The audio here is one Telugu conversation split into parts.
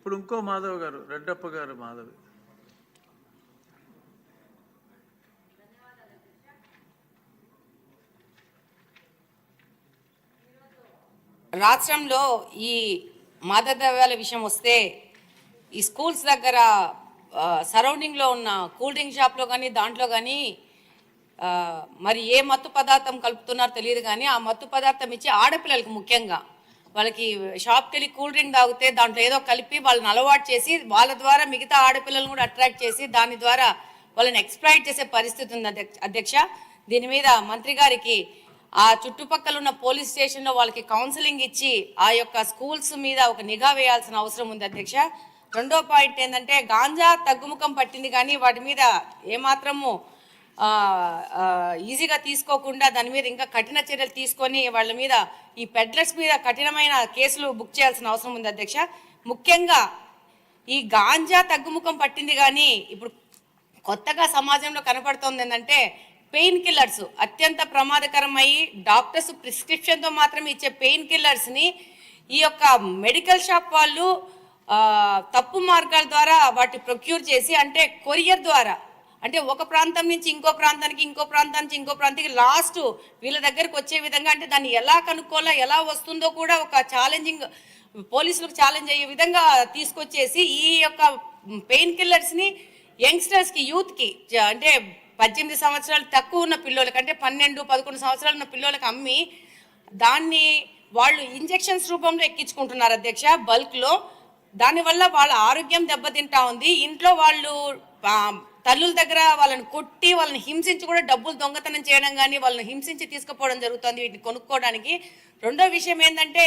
ఇప్పుడు ఇంకో మాధవ్ గారు, రెడ్డప్ప గారు మాధవి. రాష్ట్రంలో ఈ మాదక ద్రవ్యాల విషయం వస్తే ఈ స్కూల్స్ దగ్గర సరౌండింగ్లో ఉన్న కూల్ డ్రింక్ షాప్లో కానీ దాంట్లో కానీ మరి ఏ మత్తు పదార్థం కలుపుతున్నారో తెలియదు కానీ ఆ మత్తు పదార్థం ఇచ్చి ఆడపిల్లలకు ముఖ్యంగా వాళ్ళకి షాప్కి వెళ్ళి కూల్ డ్రింక్ తాగితే దాంట్లో ఏదో కలిపి వాళ్ళని అలవాటు చేసి వాళ్ళ ద్వారా మిగతా ఆడపిల్లలను కూడా అట్రాక్ట్ చేసి దాని ద్వారా వాళ్ళని ఎక్స్ప్లాయిట్ చేసే పరిస్థితి ఉంది అధ్యక్ష. దీని మీద మంత్రి గారికి ఆ చుట్టుపక్కల ఉన్న పోలీస్ స్టేషన్లో వాళ్ళకి కౌన్సిలింగ్ ఇచ్చి ఆ యొక్క స్కూల్స్ మీద ఒక నిఘా వేయాల్సిన అవసరం ఉంది అధ్యక్ష. రెండో పాయింట్ ఏంటంటే గాంజా తగ్గుముఖం పట్టింది కానీ వాటి మీద ఏమాత్రము ఈజీగా తీసుకోకుండా దాని మీద ఇంకా కఠిన చర్యలు తీసుకొని వాళ్ళ మీద ఈ పెడ్లర్స్ మీద కఠినమైన కేసులు బుక్ చేయాల్సిన అవసరం ఉంది అధ్యక్ష. ముఖ్యంగా ఈ గాంజా తగ్గుముఖం పట్టింది కానీ ఇప్పుడు కొత్తగా సమాజంలో కనపడుతోంది ఏంటంటే పెయిన్ కిల్లర్స్ అత్యంత ప్రమాదకరమయ్యి డాక్టర్స్ ప్రిస్క్రిప్షన్తో మాత్రమే ఇచ్చే పెయిన్ కిల్లర్స్ని ఈ యొక్క మెడికల్ షాప్ వాళ్ళు తప్పు మార్గాల ద్వారా వాటి ప్రొక్యూర్ చేసి అంటే కొరియర్ ద్వారా అంటే ఒక ప్రాంతం నుంచి ఇంకో ప్రాంతానికి ఇంకో ప్రాంతానికి ఇంకో ప్రాంతానికి లాస్ట్ వీళ్ళ దగ్గరకు వచ్చే విధంగా అంటే దాన్ని ఎలా కనుక్కోవాలో ఎలా వస్తుందో కూడా ఒక ఛాలెంజింగ్ పోలీసులకు ఛాలెంజ్ అయ్యే విధంగా తీసుకొచ్చేసి ఈ యొక్క పెయిన్ కిల్లర్స్ని యంగ్స్టర్స్కి యూత్కి అంటే 18 సంవత్సరాలు తక్కువ ఉన్న పిల్లలకి అంటే 12-11 సంవత్సరాలు ఉన్న పిల్లలకి అమ్మి దాన్ని వాళ్ళు ఇంజెక్షన్స్ రూపంలో ఎక్కించుకుంటున్నారు అధ్యక్ష బల్క్లో. దానివల్ల వాళ్ళ ఆరోగ్యం దెబ్బతింటా ఉంది. ఇంట్లో వాళ్ళు తల్లుల దగ్గర వాళ్ళని కొట్టి వాళ్ళని హింసించి కూడా డబ్బులు దొంగతనం చేయడం కానీ వాళ్ళని హింసించి తీసుకుపోవడం జరుగుతుంది వీటిని కొనుక్కోవడానికి. రెండో విషయం ఏంటంటే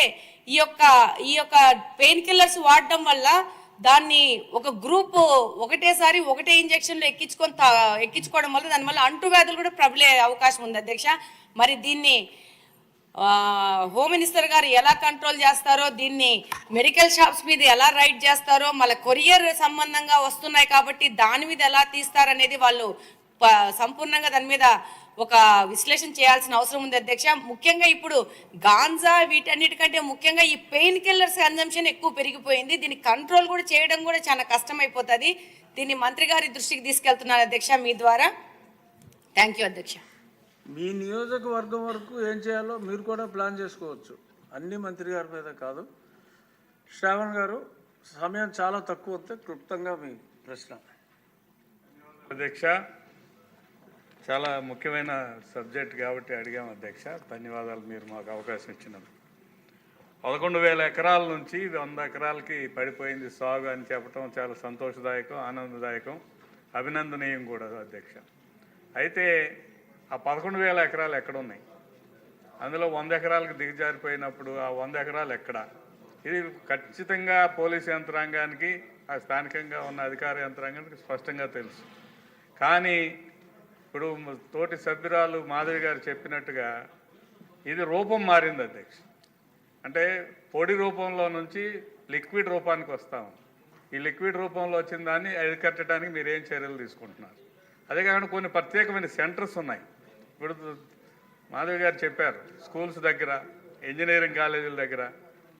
ఈ యొక్క పెయిన్ కిల్లర్స్ వాడడం వల్ల దాన్ని ఒక గ్రూప్ ఒకటేసారి ఒకటే ఇంజెక్షన్లో ఎక్కించుకోవడం వల్ల దానివల్ల అంటువ్యాధులు కూడా ప్రబలే అవకాశం ఉంది అధ్యక్ష. మరి దీన్ని హోమ్ మినిస్టర్ గారు ఎలా కంట్రోల్ చేస్తారో దీన్ని మెడికల్ షాప్స్ మీద ఎలా రైడ్ చేస్తారో మళ్ళీ కొరియర్ సంబంధంగా వస్తున్నాయి కాబట్టి దాని మీద ఎలా తీస్తారనేది వాళ్ళు సంపూర్ణంగా దాని మీద ఒక విశ్లేషణ చేయాల్సిన అవసరం ఉంది అధ్యక్ష. ముఖ్యంగా ఇప్పుడు గాంజా వీటన్నిటికంటే ముఖ్యంగా ఈ పెయిన్ కిల్లర్స్ కన్జంప్షన్ ఎక్కువ పెరిగిపోయింది. దీన్ని కంట్రోల్ కూడా చేయడం కూడా చాలా కష్టమైపోతుంది. దీన్ని మంత్రి గారి దృష్టికి తీసుకెళ్తున్నారు అధ్యక్ష మీ ద్వారా. థ్యాంక్ యూ అధ్యక్ష. మీ నియోజకవర్గం వరకు ఏం చేయాలో మీరు కూడా ప్లాన్ చేసుకోవచ్చు, అన్ని మంత్రి గారి మీద కాదు. శ్రావణ్ గారు సమయం చాలా తక్కువ వస్తే క్లుప్తంగా మీ ప్రశ్న. అధ్యక్ష, చాలా ముఖ్యమైన సబ్జెక్ట్ కాబట్టి అడిగాం అధ్యక్ష. ధన్యవాదాలు మీరు మాకు అవకాశం ఇచ్చినందుకు. 11,000 ఎకరాల నుంచి 100 ఎకరాలకి పడిపోయింది సాగు అని చెప్పడం చాలా సంతోషదాయకం, ఆనందదాయకం, అభినందనీయం కూడా అధ్యక్ష. అయితే ఆ 11,000 ఎకరాలు ఎక్కడున్నాయి? అందులో 100 ఎకరాలకు దిగజారిపోయినప్పుడు ఆ 100 ఎకరాలు ఎక్కడ? ఇది ఖచ్చితంగా పోలీసు యంత్రాంగానికి ఆ స్థానికంగా ఉన్న అధికార యంత్రాంగానికి స్పష్టంగా తెలుసు. కానీ ఇప్పుడు తోటి సభ్యురాలు మాధవి గారు చెప్పినట్టుగా ఇది రూపం మారింది అధ్యక్ష. అంటే పొడి రూపంలో నుంచి లిక్విడ్ రూపానికి వస్తాము. ఈ లిక్విడ్ రూపంలో వచ్చిన దాన్ని అరికట్టడానికి మీరు ఏం చర్యలు తీసుకుంటున్నారు? అదే కాకుండా కొన్ని ప్రత్యేకమైన సెంటర్స్ ఉన్నాయి. ఇప్పుడు మాధవి గారు చెప్పారు, స్కూల్స్ దగ్గర, ఇంజనీరింగ్ కాలేజీల దగ్గర